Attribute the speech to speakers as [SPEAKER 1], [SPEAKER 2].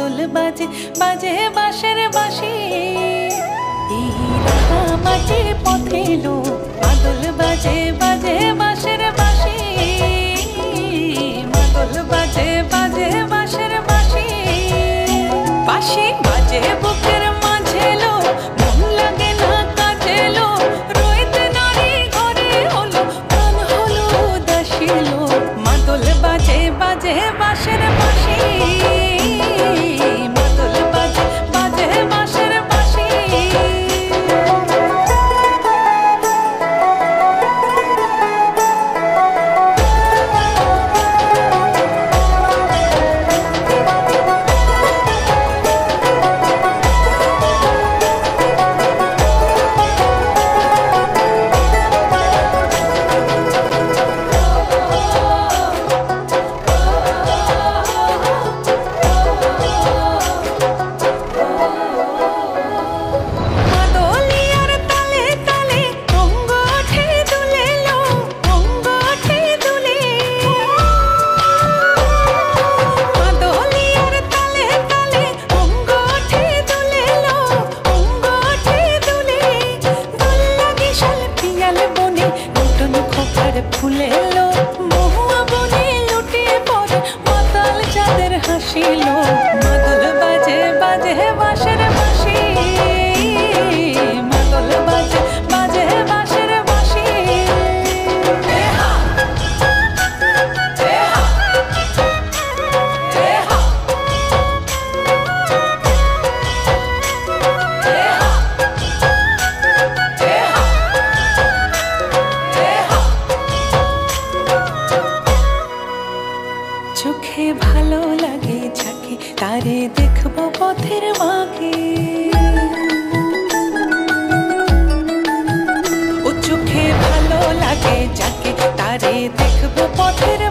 [SPEAKER 1] মাদল বাজে বাজে বাঁশের বাঁশি। এই রাঙা মাটির পথে লো মাদল বাজে বাজে বাঁশের বাঁশি। মাদল বাজে বাজে বাঁশের বাঁশি। বাঁশি বাজে বুকের মাঝে লো, মন লাগে না কাজে লো। রইতে নারী ঘরে হলো, প্রাণ হলো উদাসী লো। মাদল বাজে বাজে বাঁশের বাঁশি। মাদল বাজে বাজে বাঁশের বাঁশি। ফুলে লো মহুয়া বনে লুটিয়ে পড়ে মাতাল চাঁদের হাসিল। মাদল বাজে বাজে বাঁশের বাঁশি। মাদল বাজে বাজে বাঁশের বাঁশি। চোখে ভালো লাগে যাকে তারে দেখবো পথের বাঁকে। ও চোখে ভালো লাগে যাকে তারে দেখবো পথের